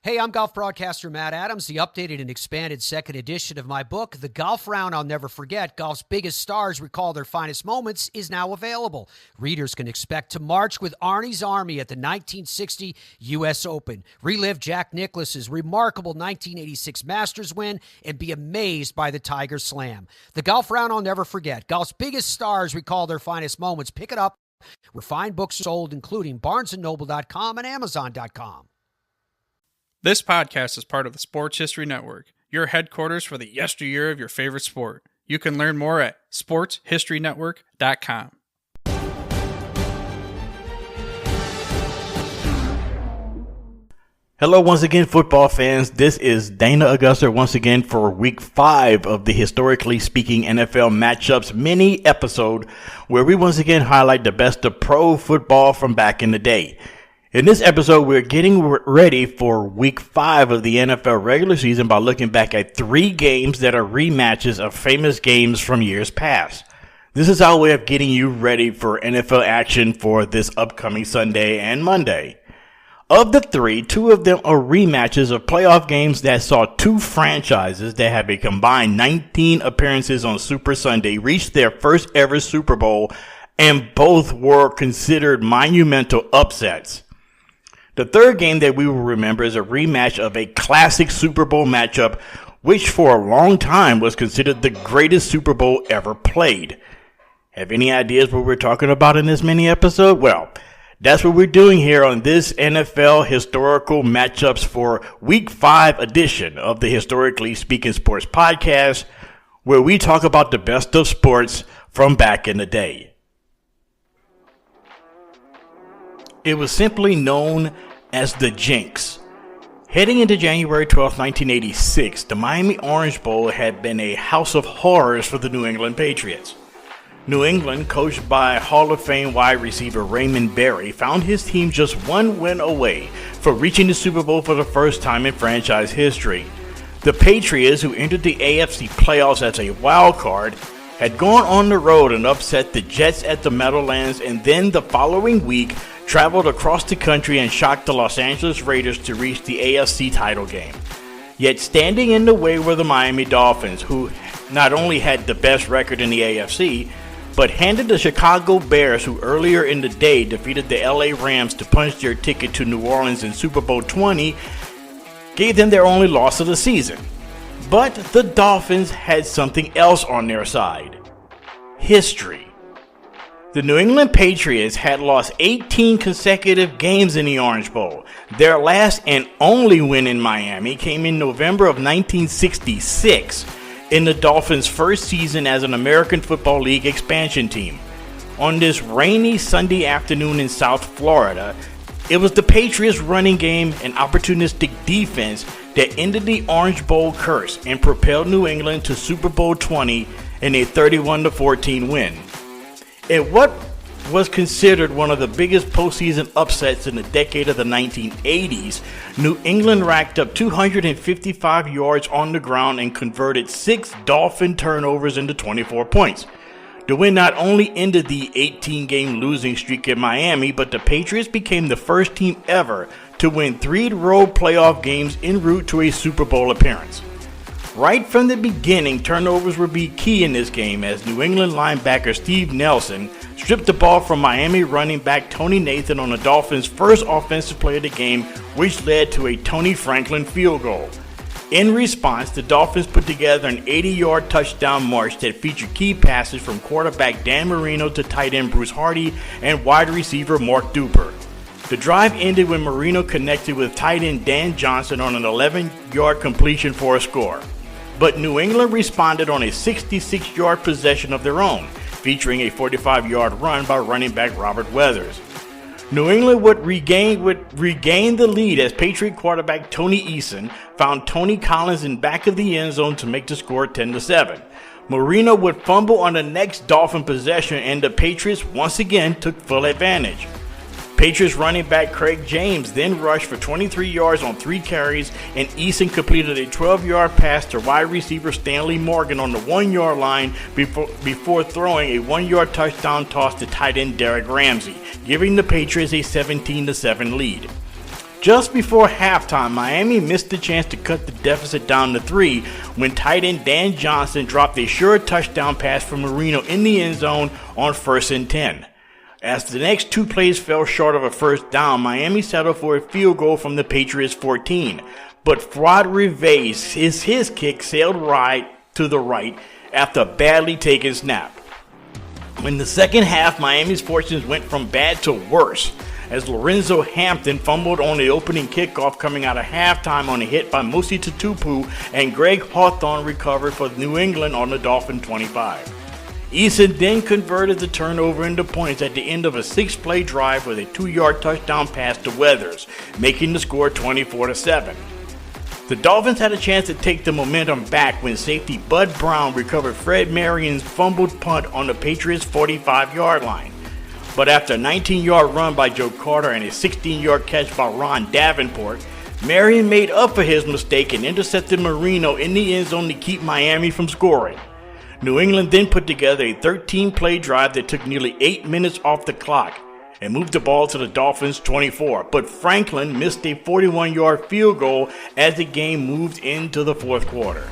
Hey, I'm golf broadcaster Matt Adams. The updated and expanded second edition of my book, The Golf Round I'll Never Forget, Golf's Biggest Stars Recall Their Finest Moments, is now available. Readers can expect to march with Arnie's Army at the 1960 U.S. Open, relive Jack Nicklaus's remarkable 1986 Masters win, and be amazed by the Tiger Slam. The Golf Round I'll Never Forget, Golf's Biggest Stars Recall Their Finest Moments. Pick it up where fine books are sold, including BarnesandNoble.com and Amazon.com. This podcast is part of the Sports History Network, your headquarters for the yesteryear of your favorite sport. You can learn more at sportshistorynetwork.com. Hello once again, football fans. This is Dana Augusta once again for week 5 of the Historically Speaking NFL Matchups mini episode, where we once again highlight the best of pro football from back in the day. In this episode, we're getting ready for week 5 of the NFL regular season by looking back at 3 games that are rematches of famous games from years past. This is our way of getting you ready for NFL action for this upcoming Sunday and Monday. Of the 3, 2 of them are rematches of playoff games that saw 2 franchises that have a combined 19 appearances on Super Sunday reach their first ever Super Bowl, and both were considered monumental upsets. The third game that we will remember is a rematch of a classic Super Bowl matchup, which for a long time was considered the greatest Super Bowl ever played. Have any ideas what we're talking about in this mini episode? Well, that's what we're doing here on this NFL Historical Matchups for Week 5 edition of the Historically Speaking Sports Podcast, where we talk about the best of sports from back in the day. It was simply known as the Jinx. Heading into January 12, 1986, the Miami Orange Bowl had been a house of horrors for the New England Patriots. New England, coached by Hall of Fame wide receiver Raymond Berry, found his team just 1 win away from reaching the Super Bowl for the first time in franchise history. The Patriots, who entered the AFC playoffs as a wild card, had gone on the road and upset the Jets at the Meadowlands, and then the following week traveled across the country and shocked the Los Angeles Raiders to reach the AFC title game. Yet standing in the way were the Miami Dolphins, who not only had the best record in the AFC, but handed the Chicago Bears, who earlier in the day defeated the LA Rams to punch their ticket to New Orleans in Super Bowl 20, gave them their only loss of the season. But the Dolphins had something else on their side: history. The New England Patriots had lost 18 consecutive games in the Orange Bowl. Their last and only win in Miami came in November of 1966 in the Dolphins' first season as an American Football League expansion team. On this rainy Sunday afternoon in South Florida, it was the Patriots' running game and opportunistic defense that ended the Orange Bowl curse and propelled New England to Super Bowl 20 in a 31-14 win. In what was considered one of the biggest postseason upsets in the decade of the 1980s, New England racked up 255 yards on the ground and converted 6 Dolphin turnovers into 24 points. The win not only ended the 18-game losing streak in Miami, but the Patriots became the first team ever to win 3 road playoff games en route to a Super Bowl appearance. Right from the beginning, turnovers would be key in this game as New England linebacker Steve Nelson stripped the ball from Miami running back Tony Nathan on the Dolphins' first offensive play of the game, which led to a Tony Franklin field goal. In response, the Dolphins put together an 80-yard touchdown march that featured key passes from quarterback Dan Marino to tight end Bruce Hardy and wide receiver Mark Duper. The drive ended when Marino connected with tight end Dan Johnson on an 11-yard completion for a score. But New England responded on a 66-yard possession of their own, featuring a 45-yard run by running back Robert Weathers. New England would regain the lead as Patriot quarterback Tony Eason found Tony Collins in back of the end zone to make the score 10-7. Marino would fumble on the next Dolphin possession, and the Patriots once again took full advantage. Patriots running back Craig James then rushed for 23 yards on 3 carries, and Eason completed a 12-yard pass to wide receiver Stanley Morgan on the 1-yard line before throwing a 1-yard touchdown toss to tight end Derek Ramsey, giving the Patriots a 17-7 lead. Just before halftime, Miami missed the chance to cut the deficit down to 3 when tight end Dan Johnson dropped a sure touchdown pass from Marino in the end zone on 1st and 10. As the next 2 plays fell short of a first down, Miami settled for a field goal from the Patriots 14. But Fuad Reves, his kick sailed right to the right after a badly taken snap. In the second half, Miami's fortunes went from bad to worse, as Lorenzo Hampton fumbled on the opening kickoff coming out of halftime on a hit by Musi Tutupu, and Greg Hawthorne recovered for New England on the Dolphin 25. Eason then converted the turnover into points at the end of a 6-play drive with a 2-yard touchdown pass to Weathers, making the score 24-7. The Dolphins had a chance to take the momentum back when safety Bud Brown recovered Fred Marion's fumbled punt on the Patriots' 45-yard line. But after a 19-yard run by Joe Carter and a 16-yard catch by Ron Davenport, Marion made up for his mistake and intercepted Marino in the end zone to keep Miami from scoring. New England then put together a 13-play drive that took nearly 8 minutes off the clock and moved the ball to the Dolphins' 24, but Franklin missed a 41-yard field goal as the game moved into the fourth quarter.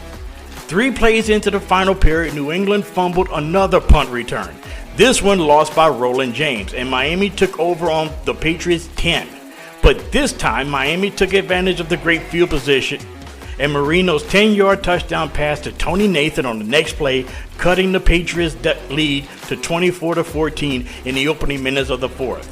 3 plays into the final period, New England fumbled another punt return. This one lost by Roland James, and Miami took over on the Patriots' 10. But this time, Miami took advantage of the great field position, and Marino's 10-yard touchdown pass to Tony Nathan on the next play, cutting the Patriots' lead to 24-14 in the opening minutes of the fourth.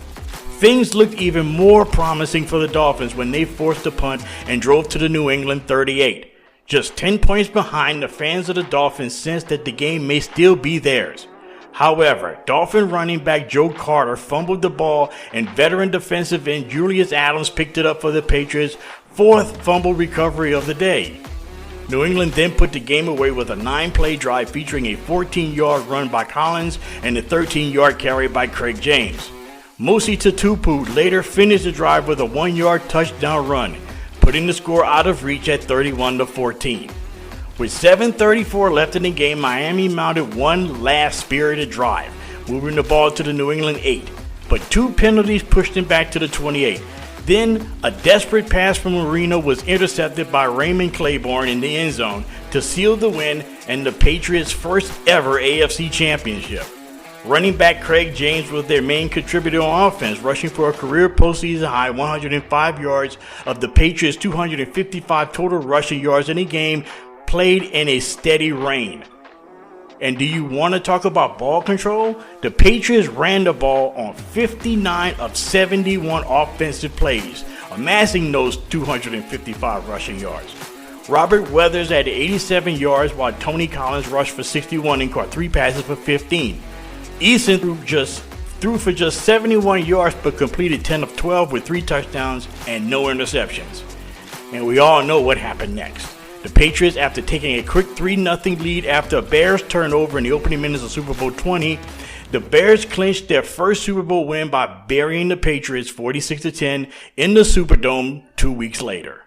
Things looked even more promising for the Dolphins when they forced a punt and drove to the New England 38. Just 10 points behind, the fans of the Dolphins sensed that the game may still be theirs. However, Dolphin running back Joe Carter fumbled the ball, and veteran defensive end Julius Adams picked it up for the Patriots' 4th fumble recovery of the day. New England then put the game away with a 9-play drive featuring a 14-yard run by Collins and a 13-yard carry by Craig James. Musi Tutupu later finished the drive with a 1-yard touchdown run, putting the score out of reach at 31-14. With 7:34 left in the game, Miami mounted one last spirited drive, moving the ball to the New England 8, but 2 penalties pushed them back to the 28. Then, a desperate pass from Marino was intercepted by Raymond Claiborne in the end zone to seal the win and the Patriots' first ever AFC championship. Running back Craig James was their main contributor on offense, rushing for a career postseason high 105 yards of the Patriots' 255 total rushing yards in a game played in a steady rain. And do you want to talk about ball control? The Patriots ran the ball on 59 of 71 offensive plays, amassing those 255 rushing yards. Robert Weathers had 87 yards while Tony Collins rushed for 61 and caught 3 passes for 15. Eason threw for just 71 yards but completed 10 of 12 with 3 touchdowns and no interceptions. And we all know what happened next. The Patriots, after taking a quick 3-0 lead after a Bears turnover in the opening minutes of Super Bowl 20, the Bears clinched their first Super Bowl win by burying the Patriots 46-10 in the Superdome 2 weeks later.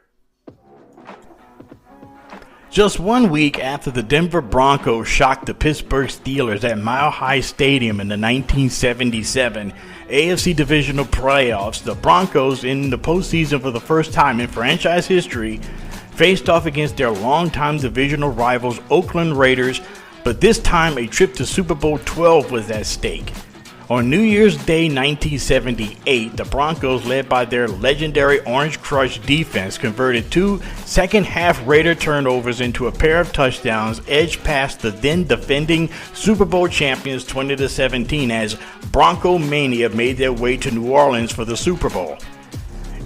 Just 1 week after the Denver Broncos shocked the Pittsburgh Steelers at Mile High Stadium in the 1977 AFC Divisional Playoffs, the Broncos, in the postseason for the first time in franchise history, faced off against their longtime divisional rivals Oakland Raiders, but this time a trip to Super Bowl 12 was at stake. On New Year's Day 1978, the Broncos, led by their legendary Orange Crush defense, converted 2 second-half Raider turnovers into a pair of touchdowns, edged past the then-defending Super Bowl champions 20-17 as Bronco Mania made their way to New Orleans for the Super Bowl.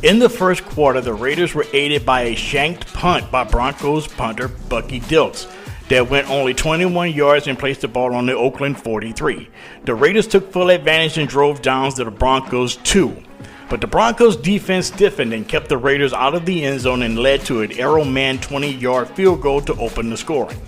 In the first quarter, the Raiders were aided by a shanked punt by Broncos punter Bucky Dilks that went only 21 yards and placed the ball on the Oakland 43. The Raiders took full advantage and drove down to the Broncos 2. But the Broncos defense stiffened and kept the Raiders out of the end zone and led to an Arrowman 20-yard field goal to open the scoring.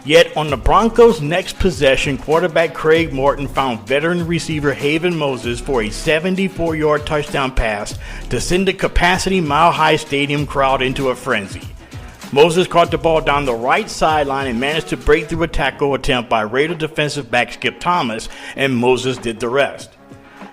Yet on the Broncos' next possession, quarterback Craig Morton found veteran receiver Haven Moses for a 74-yard touchdown pass to send the capacity Mile High Stadium crowd into a frenzy. Moses caught the ball down the right sideline and managed to break through a tackle attempt by Raider defensive back Skip Thomas, and Moses did the rest.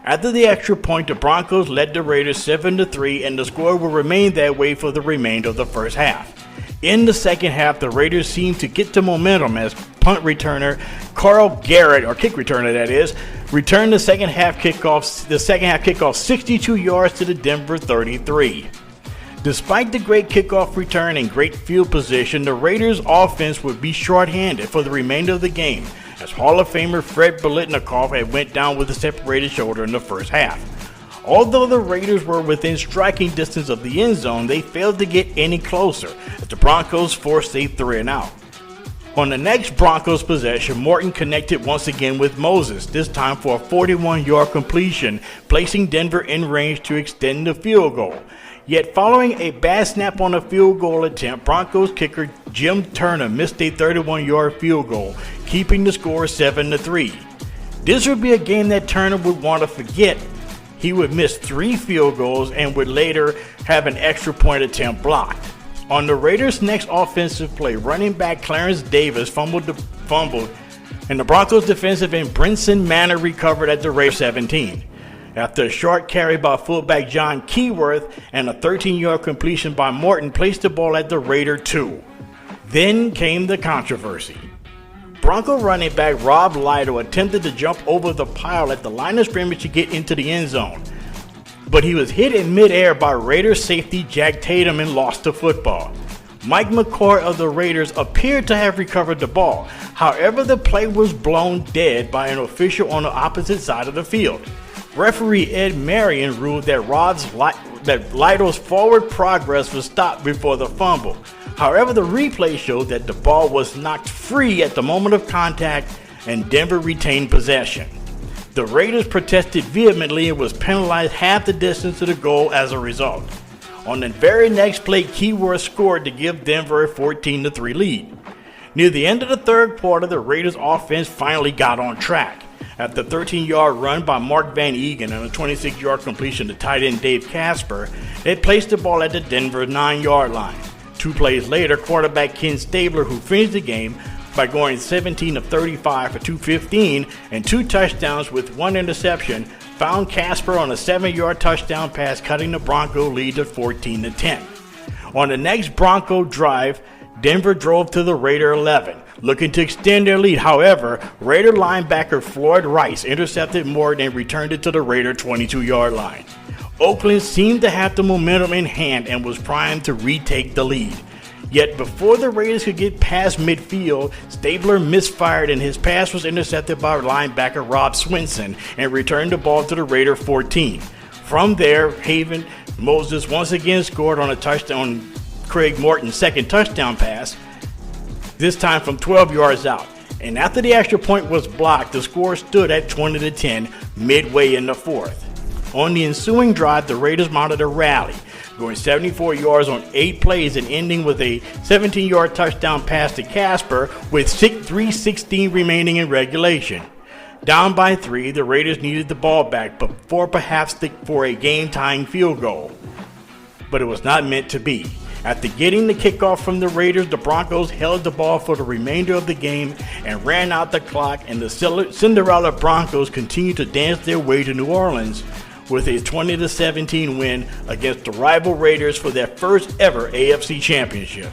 After the extra point, the Broncos led the Raiders 7-3, and the score will remain that way for the remainder of the first half. In the second half, the Raiders seemed to get the momentum as punt returner Carl Garrett, or kick returner that is, returned the second half kickoff 62 yards to the Denver 33. Despite the great kickoff return and great field position, the Raiders' offense would be shorthanded for the remainder of the game, as Hall of Famer Fred Biletnikoff had went down with a separated shoulder in the first half. Although the Raiders were within striking distance of the end zone, they failed to get any closer as the Broncos forced a 3-and-out. On the next Broncos possession, Morton connected once again with Moses, this time for a 41-yard completion, placing Denver in range to extend the field goal. Yet following a bad snap on a field goal attempt, Broncos kicker Jim Turner missed a 31-yard field goal, keeping the score 7-3. This would be a game that Turner would want to forget. He would miss 3 field goals and would later have an extra point attempt blocked. On the Raiders' next offensive play, running back Clarence Davis fumbled, and the Broncos defensive end Brinson Manor recovered at the Raiders 17. After a short carry by fullback John Keyworth and a 13-yard completion by Morton placed the ball at the Raider 2. Then came the controversy. Bronco running back Rob Lido attempted to jump over the pile at the line of scrimmage to get into the end zone, but he was hit in midair by Raiders safety Jack Tatum and lost the football. Mike McCoy of the Raiders appeared to have recovered the ball. However, the play was blown dead by an official on the opposite side of the field. Referee Ed Marion ruled that Lido's forward progress was stopped before the fumble. However, the replay showed that the ball was knocked free at the moment of contact and Denver retained possession. The Raiders protested vehemently and was penalized half the distance to the goal as a result. On the very next play, Keyworth scored to give Denver a 14-3 lead. Near the end of the third quarter, the Raiders offense finally got on track. After a 13-yard run by Mark Van Egan and a 26-yard completion to tight end Dave Casper, they placed the ball at the Denver 9-yard line. 2 plays later, quarterback Ken Stabler, who finished the game by going 17 of 35 for 215 and 2 touchdowns with 1 interception, found Casper on a 7-yard touchdown pass, cutting the Bronco lead to 14-10. On the next Bronco drive, Denver drove to the Raider 11, looking to extend their lead. However, Raider linebacker Floyd Rice intercepted Morton and returned it to the Raider 22-yard line. Oakland seemed to have the momentum in hand and was primed to retake the lead. Yet before the Raiders could get past midfield, Stabler misfired and his pass was intercepted by linebacker Rob Swinson and returned the ball to the Raider 14. From there, Haven Moses once again scored on a touchdown on Craig Morton's second touchdown pass, this time from 12 yards out. And after the extra point was blocked, the score stood at 20-10 midway in the fourth. On the ensuing drive, the Raiders mounted a rally, going 74 yards on 8 plays and ending with a 17-yard touchdown pass to Casper with 3:16 remaining in regulation. Down by 3, the Raiders needed the ball back, but for a game-tying field goal. But it was not meant to be. After getting the kickoff from the Raiders, the Broncos held the ball for the remainder of the game and ran out the clock, and the Cinderella Broncos continued to dance their way to New Orleans with a 20-17 win against the rival Raiders for their first ever AFC championship.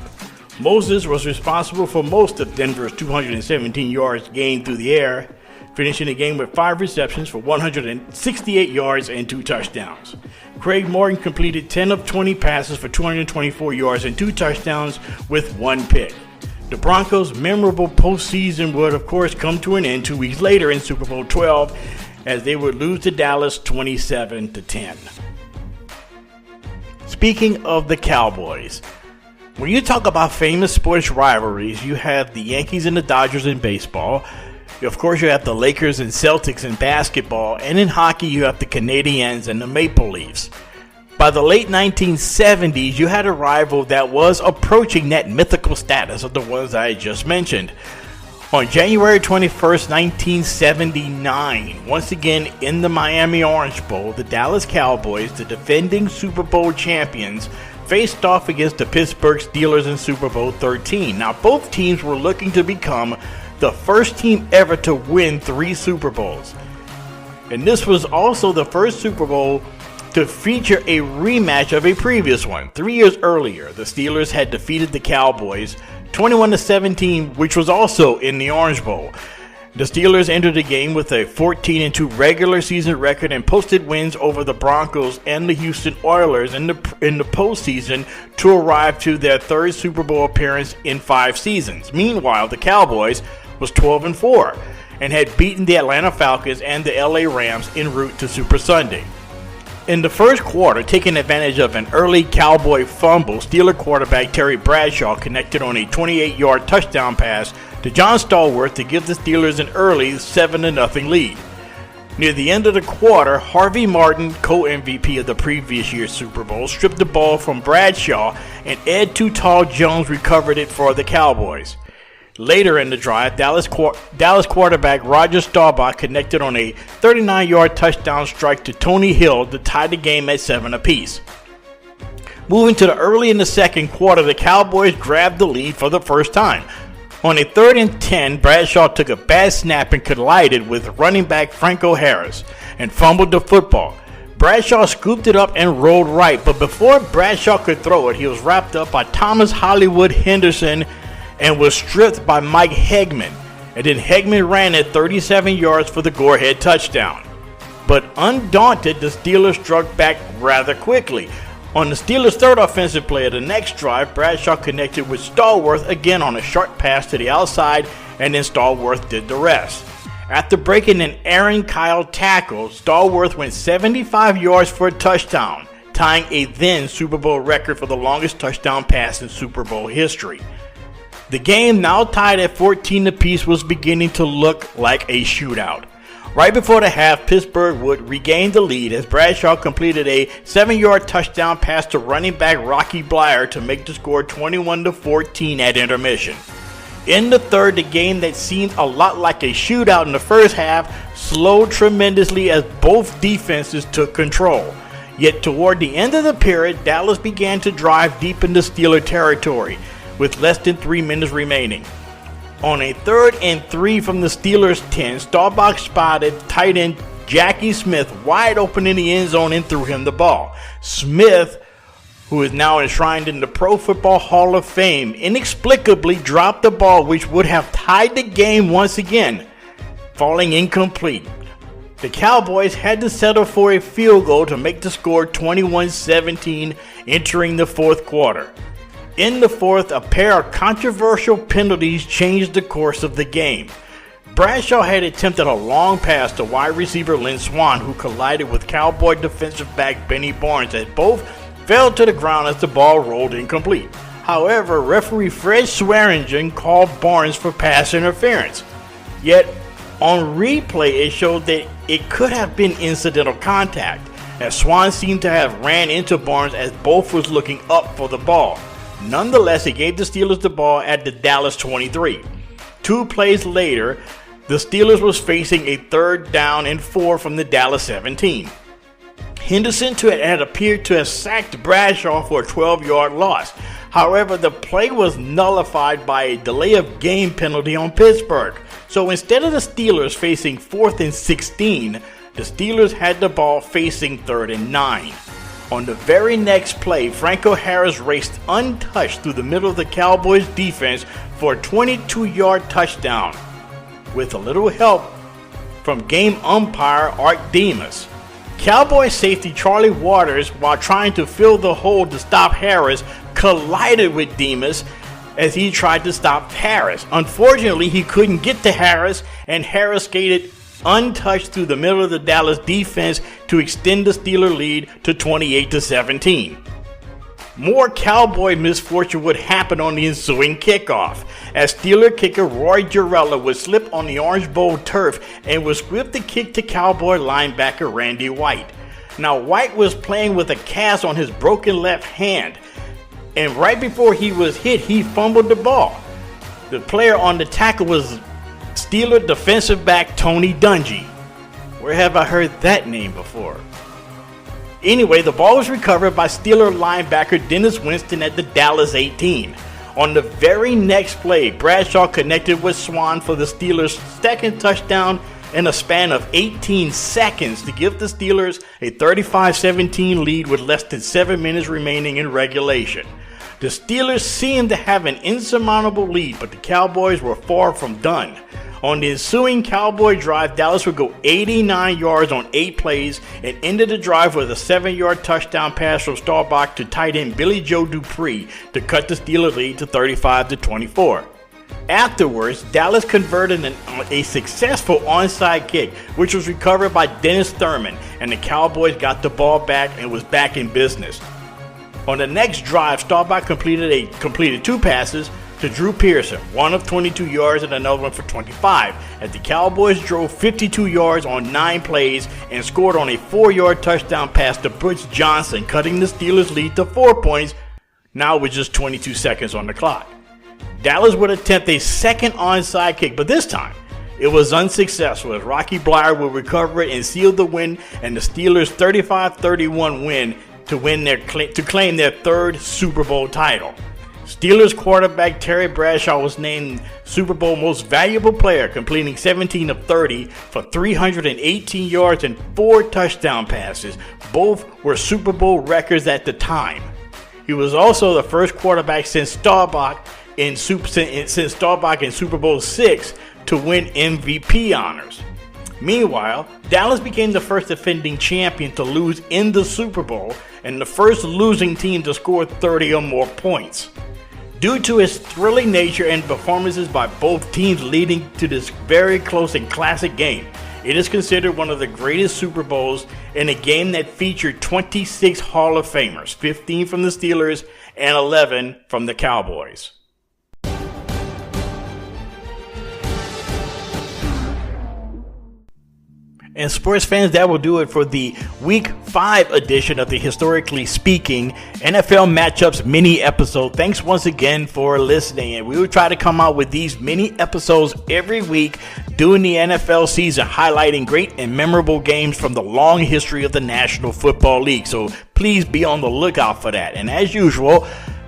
Moses was responsible for most of Denver's 217 yards gained through the air, finishing the game with 5 receptions for 168 yards and 2 touchdowns. Craig Morton completed 10 of 20 passes for 224 yards and 2 touchdowns with 1 pick. The Broncos' memorable postseason would, of course, come to an end 2 weeks later in Super Bowl 12 as they would lose to Dallas 27-10. Speaking of the Cowboys, when you talk about famous sports rivalries, you have the Yankees and the Dodgers in baseball. Of course, you have the Lakers and Celtics in basketball, and in hockey, you have the Canadiens and the Maple Leafs. By the late 1970s, you had a rival that was approaching that mythical status of the ones I just mentioned. On January 21st, 1979, once again in the Miami Orange Bowl, the Dallas Cowboys, the defending Super Bowl champions, faced off against the Pittsburgh Steelers in Super Bowl 13. Now, both teams were looking to become the first team ever to win 3 Super Bowls. And this was also the first Super Bowl to feature a rematch of a previous one. 3 years earlier, the Steelers had defeated the Cowboys 21-17, which was also in the Orange Bowl. The Steelers entered the game with a 14-2 regular season record and posted wins over the Broncos and the Houston Oilers in the postseason to arrive to their third Super Bowl appearance in 5 seasons. Meanwhile, the Cowboys was 12-4 and had beaten the Atlanta Falcons and the LA Rams en route to Super Sunday. In the first quarter, taking advantage of an early Cowboy fumble, Steeler quarterback Terry Bradshaw connected on a 28-yard touchdown pass to John Stallworth to give the Steelers an early 7-0 lead. Near the end of the quarter, Harvey Martin, co-MVP of the previous year's Super Bowl, stripped the ball from Bradshaw, and Ed Too Tall Jones recovered it for the Cowboys. Later in the drive, Dallas quarterback Roger Staubach connected on a 39-yard touchdown strike to Tony Hill to tie the game at 7 apiece. Moving to the early in the second quarter, the Cowboys grabbed the lead for the first time. On a 3rd and 10, Bradshaw took a bad snap and collided with running back Franco Harris and fumbled the football. Bradshaw scooped it up and rolled right, but before Bradshaw could throw it, he was wrapped up by Thomas Hollywood Henderson and was stripped by Mike Hegman. And then Hegman ran at 37 yards for the go-ahead touchdown. But undaunted, the Steelers struck back rather quickly. On the Steelers' third offensive play of the next drive, Bradshaw connected with Stallworth again on a short pass to the outside, and then Stallworth did the rest. After breaking an Aaron Kyle tackle, Stallworth went 75 yards for a touchdown, tying a then Super Bowl record for the longest touchdown pass in Super Bowl history. The game, now tied at 14 apiece, was beginning to look like a shootout. Right before the half, Pittsburgh would regain the lead as Bradshaw completed a 7-yard touchdown pass to running back Rocky Bleier to make the score 21-14 at intermission. In the third, the game that seemed a lot like a shootout in the first half slowed tremendously as both defenses took control. Yet toward the end of the period, Dallas began to drive deep into Steeler territory with less than 3 minutes remaining. On a 3rd and 3 from the Steelers' 10, Staubach spotted tight end Jackie Smith wide open in the end zone and threw him the ball. Smith, who is now enshrined in the Pro Football Hall of Fame, inexplicably dropped the ball, which would have tied the game once again, falling incomplete. The Cowboys had to settle for a field goal to make the score 21-17 entering the fourth quarter. In the fourth, a pair of controversial penalties changed the course of the game. Bradshaw had attempted a long pass to wide receiver Lynn Swann, who collided with Cowboy defensive back Benny Barnes, as both fell to the ground as the ball rolled incomplete. However, referee Fred Swearingen called Barnes for pass interference. Yet, on replay, it showed that it could have been incidental contact, as Swann seemed to have ran into Barnes as both was looking up for the ball. Nonetheless, it gave the Steelers the ball at the Dallas 23. 2 plays later, the Steelers was facing a 3rd down and 4 from the Dallas 17. Henderson had appeared to have sacked Bradshaw for a 12-yard loss. However, the play was nullified by a delay of game penalty on Pittsburgh. So instead of the Steelers facing 4th and 16, the Steelers had the ball facing 3rd and 9. On the very next play, Franco Harris raced untouched through the middle of the Cowboys defense for a 22-yard touchdown, with a little help from game umpire Art Demas. Cowboys safety Charlie Waters, while trying to fill the hole to stop Harris, collided with Demas as he tried to stop Harris. Unfortunately, he couldn't get to Harris, and Harris skated untouched through the middle of the Dallas defense to extend the Steeler lead to 28-17. More Cowboy misfortune would happen on the ensuing kickoff, as Steeler kicker Roy Gerella would slip on the Orange Bowl turf and would script the kick to Cowboy linebacker Randy White. Now, White was playing with a cast on his broken left hand, and right before he was hit, he fumbled the ball. The player on the tackle was Steeler defensive back Tony Dungy. Where have I heard that name before? Anyway, the ball was recovered by Steeler linebacker Dennis Winston at the Dallas 18. On the very next play, Bradshaw connected with Swann for the Steelers' second touchdown in a span of 18 seconds to give the Steelers a 35-17 lead with less than 7 minutes remaining in regulation. The Steelers seemed to have an insurmountable lead, but the Cowboys were far from done. On the ensuing Cowboy drive, Dallas would go 89 yards on 8 plays and ended the drive with a 7-yard touchdown pass from Staubach to tight end Billy Joe Dupree to cut the Steelers lead to 35-24. Afterwards, Dallas converted a successful onside kick, which was recovered by Dennis Thurman, and the Cowboys got the ball back and was back in business. On the next drive, Staubach completed 2 passes to Drew Pearson, one of 22 yards and another one for 25, as the Cowboys drove 52 yards on 9 plays and scored on a 4-yard touchdown pass to Butch Johnson, cutting the Steelers' lead to 4 points, now with just 22 seconds on the clock. Dallas would attempt a second onside kick, but this time it was unsuccessful as Rocky Bleier would recover it and seal the win, and the Steelers' 35-31 win to claim their 3rd Super Bowl title. Steelers quarterback Terry Bradshaw was named Super Bowl Most Valuable Player, completing 17 of 30 for 318 yards and 4 touchdown passes. Both were Super Bowl records at the time. He was also the first quarterback since Staubach in Super Bowl VI to win MVP honors. Meanwhile, Dallas became the first defending champion to lose in the Super Bowl and the first losing team to score 30 or more points. Due to its thrilling nature and performances by both teams leading to this very close and classic game, it is considered one of the greatest Super Bowls in a game that featured 26 Hall of Famers, 15 from the Steelers and 11 from the Cowboys. And sports fans, that will do it for the Week 5 edition of the Historically Speaking NFL Matchups mini episode. Thanks once again for listening. And we will try to come out with these mini episodes every week during the NFL season, highlighting great and memorable games from the long history of the National Football League. So please be on the lookout for that. And as usual,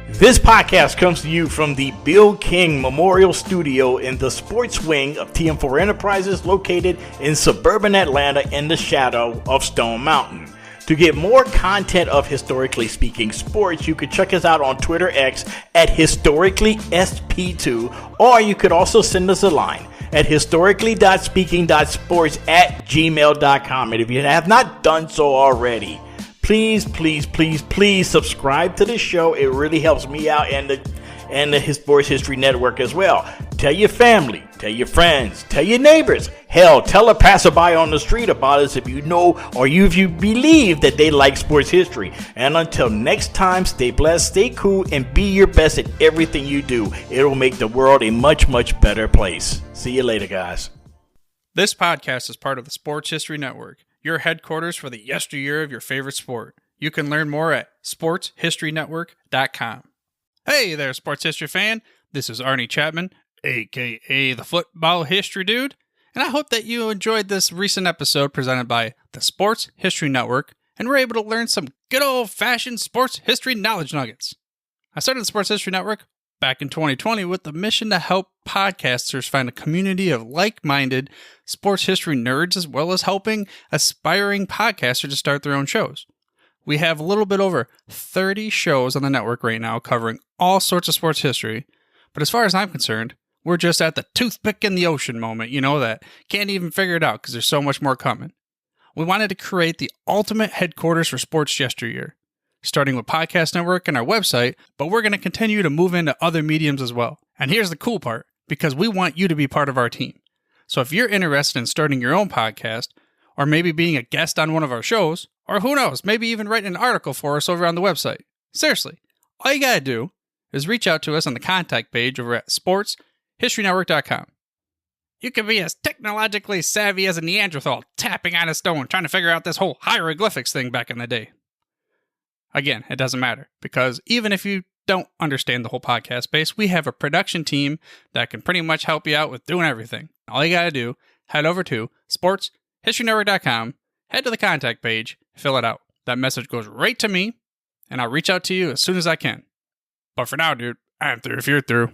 this podcast comes to you from the Bill King Memorial Studio in the sports wing of TM4 Enterprises, located in suburban Atlanta in the shadow of Stone Mountain. To get more content of Historically Speaking Sports, you can check us out on Twitter X at HistoricallySP2, or you could also send us a line at historically.speaking.sports@gmail.com. And if you have not done so already, please subscribe to the show. It really helps me out and the Sports History Network as well. Tell your family, tell your friends, tell your neighbors. Hell, tell a passerby on the street about us if you know or if you believe that they like sports history. And until next time, stay blessed, stay cool, and be your best at everything you do. It will make the world a much, much better place. See you later, guys. This podcast is part of the Sports History Network, your headquarters for the yesteryear of your favorite sport. You can learn more at sportshistorynetwork.com. Hey there, sports history fan. This is Arnie Chapman, a.k.a. the Football History Dude, and I hope that you enjoyed this recent episode presented by the Sports History Network and were able to learn some good old-fashioned sports history knowledge nuggets. I started the Sports History Network back in 2020 with the mission to help podcasters find a community of like-minded sports history nerds, as well as helping aspiring podcasters to start their own shows. We have a little bit over 30 shows on the network right now covering all sorts of sports history, but as far as I'm concerned, we're just at the toothpick in the ocean moment, that can't even figure it out because there's so much more coming. We wanted to create the ultimate headquarters for sports yesteryear, starting with Podcast Network and our website, but we're going to continue to move into other mediums as well. And here's the cool part, because we want you to be part of our team. So if you're interested in starting your own podcast, or maybe being a guest on one of our shows, or who knows, maybe even writing an article for us over on the website, seriously, all you got to do is reach out to us on the contact page over at sportshistorynetwork.com. You can be as technologically savvy as a Neanderthal tapping on a stone trying to figure out this whole hieroglyphics thing back in the day. Again, it doesn't matter, because even if you don't understand the whole podcast space, we have a production team that can pretty much help you out with doing everything. All you got to do, head over to sportshistorynetwork.com, head to the contact page, fill it out. That message goes right to me, and I'll reach out to you as soon as I can. But for now, dude, I'm through if you're through.